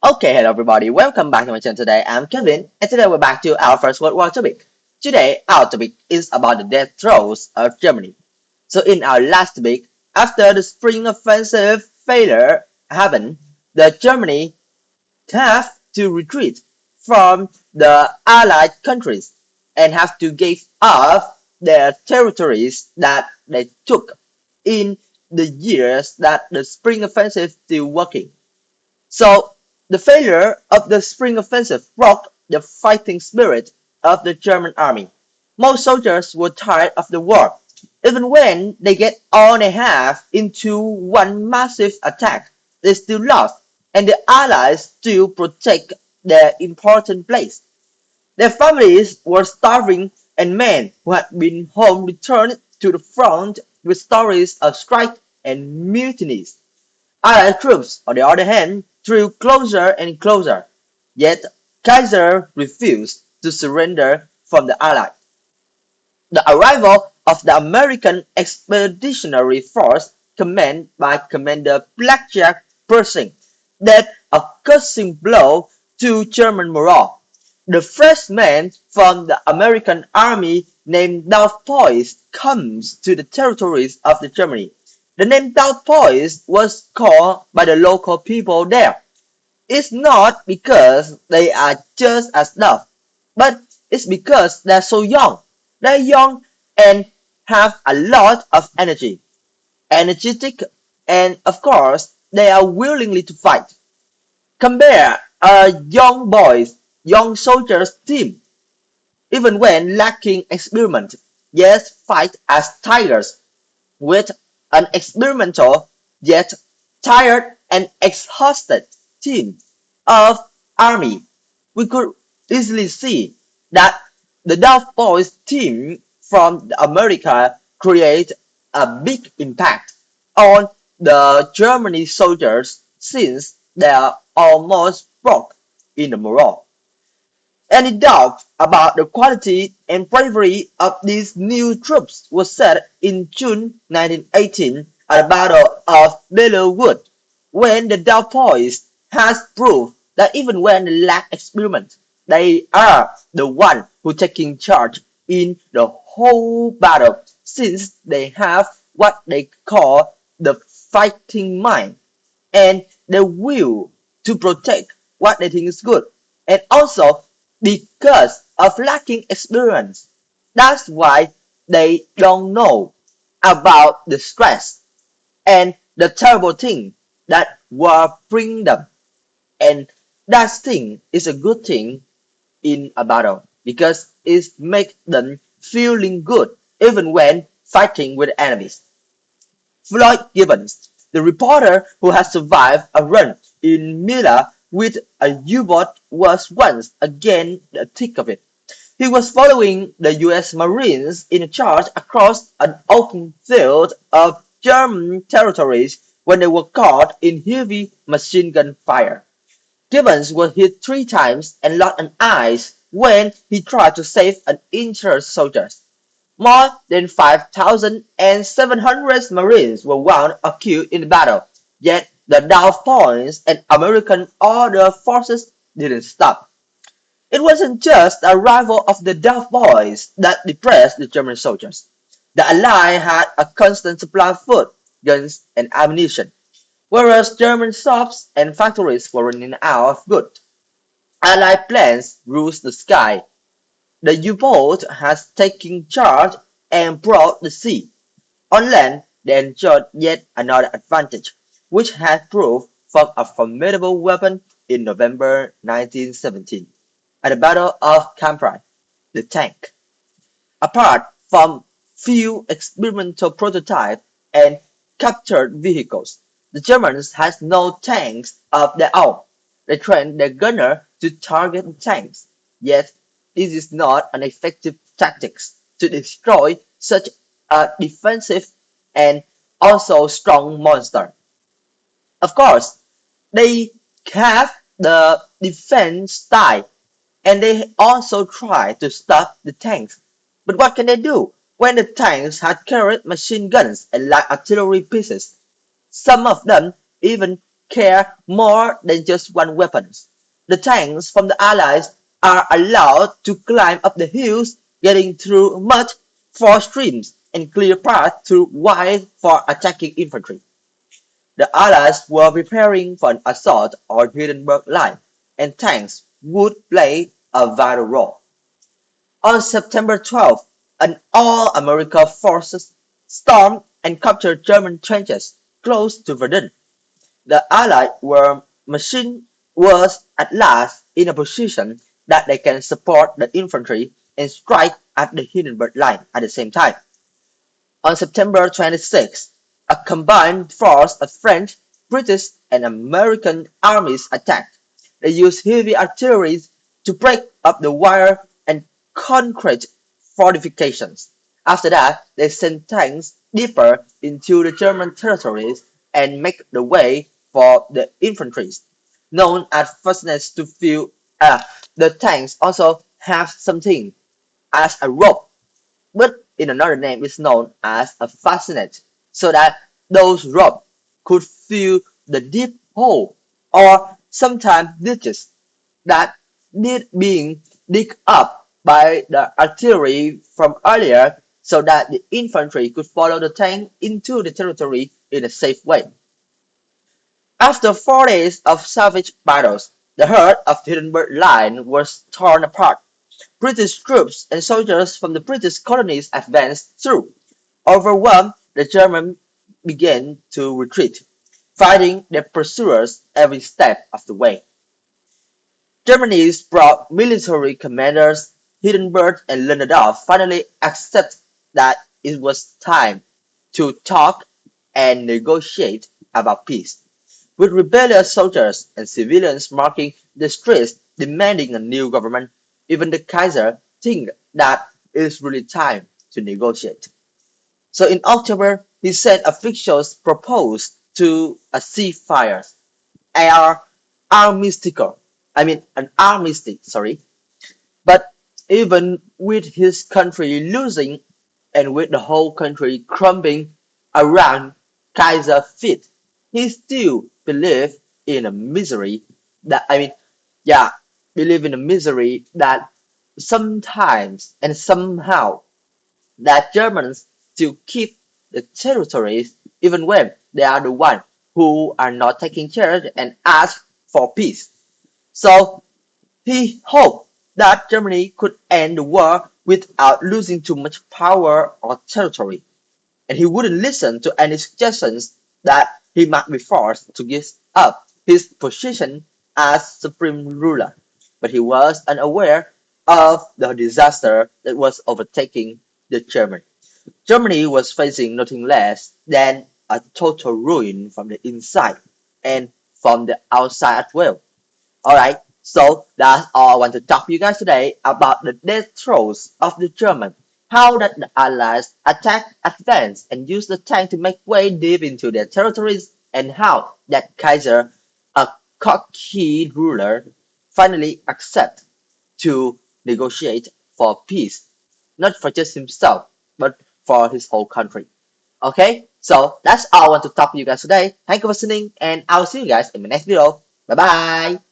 Okay, hello everybody, welcome back to my channel today. I'm Kevin, and today we're back to our first World War topic. Today, our topic is about the death throes of Germany. So in our last topic, after the spring offensive failure happened, the Germany have to retreat from the Allied countries and have to give up their territories that they took in the years that the spring offensive still working. So the failure of the spring offensive broke the fighting spirit of the German army. Most soldiers were tired of the war. Even when they get all they have into one massive attack, they still lost, and the Allies still protect their important place. Their families were starving, and men who had been home returned to the front with stories of strike and mutinies. Allied troops, on the other hand, drew closer and closer, yet Kaiser refused to surrender from the Allies. The arrival of the American Expeditionary Force, commanded by Commander Blackjack Pershing, dealt a crushing blow to German morale. The first man from the American army named Doughboys comes to the territories of the Germany. The name Doughboys was called by the local people there. It's not because they are just as tough, but it's because they're so young. They're young and have a lot of energy, energetic, and of course, they are willingly to fight. Compare a young soldiers team, even when lacking experiment, yet fight as tigers with an experimental yet tired and exhausted team of army. We could easily see that the Dove Boys team from America create a big impact on the Germany soldiers since they are almost broke in the morale. Any doubt about the quality and bravery of these new troops was set in June 1918 at the Battle of Belleau Wood, when the Dauphies has proved that even when they lack experience, they are the one who taking charge in the whole battle, since they have what they call the fighting mind and the will to protect what they think is good. And also because of lacking experience. That's why they don't know about the stress and the terrible thing that war bring them. And that thing is a good thing in a battle because it makes them feeling good even when fighting with enemies. Floyd Gibbons, the reporter who had survived a run in Mila with a U-boat, was once again in the thick of it. He was following the US Marines in a charge across an open field of German territories when they were caught in heavy machine gun fire. Gibbons was hit 3 times and lost an eye when he tried to save an injured soldier. More than 5,700 Marines were wounded or killed in the battle, yet the Dow Points and American Order forces didn't stop. It wasn't just the arrival of the Dove Boys that depressed the German soldiers. The Allies had a constant supply of food, guns, and ammunition, whereas German shops and factories were running out of goods. Allied planes ruled the sky. The U-boat has taken charge and brought the sea. On land, they enjoyed yet another advantage, which had proved from a formidable weapon in November 1917 at the Battle of Cambrai, the tank. Apart from few experimental prototypes and captured vehicles, the Germans had no tanks of their own. They trained their gunner to target the tanks, yet this is not an effective tactic to destroy such a defensive and also strong monster. Of course, they have the defense style and they also try to stop the tanks. But what can they do when the tanks had carried machine guns and light artillery pieces? Some of them even care more than just one weapon. The tanks from the Allies are allowed to climb up the hills, getting through mud, force streams, and clear paths through wide for attacking infantry. The Allies were preparing for an assault on Hindenburg Line, and tanks would play a vital role. On September 12th, an all-American forces stormed and captured German trenches close to Verdun. The Allied machine was at last in a position that they can support the infantry and strike at the Hindenburg Line at the same time. On September 26, a combined force of French, British, and American armies attacked. They used heavy artillery to break up the wire and concrete fortifications. After that, they sent tanks deeper into the German territories and make the way for the infantry, known as fastness to fill. The tanks also have something as a rope, but in another name is known as a fascinet, so that those ropes could fill the deep hole or sometimes ditches that need being digged up by the artillery from earlier so that the infantry could follow the tank into the territory in a safe way. After 4 days of savage battles, the heart of the Hindenburg Line was torn apart. British troops and soldiers from the British colonies advanced through. Overwhelmed, the Germans began to retreat, fighting their pursuers every step of the way. Germany's proud military commanders Hindenburg and Ludendorff finally accepted that it was time to talk and negotiate about peace, with rebellious soldiers and civilians marking the streets demanding a new government. Even the Kaiser thinks that it is really time to negotiate. So in October, he sent officials proposed to a ceasefire, an armistice. I mean, an armistice, sorry. But even with his country losing and with the whole country crumbling around Kaiser's feet, he still believed in a misery that, yeah, believe in a misery that sometimes and somehow that Germans still keep the territories even when they are the ones who are not taking charge and ask for peace. So he hoped that Germany could end the war without losing too much power or territory, and he wouldn't listen to any suggestions that he might be forced to give up his position as supreme ruler. But he was unaware of the disaster that was overtaking the German. Germany was facing nothing less than a total ruin from the inside and from the outside as well. Alright, so that's all I want to talk to you guys today about the death throes of the German. How that the Allies attacked, advanced, and used the tank to make way deep into their territories, and how that Kaiser, a cocky ruler, finally accepted to negotiate for peace, not for just himself, but for his whole country. Okay, so that's all I want to talk to you guys today. Thank you for listening, and I'll see you guys in my next video. Bye bye.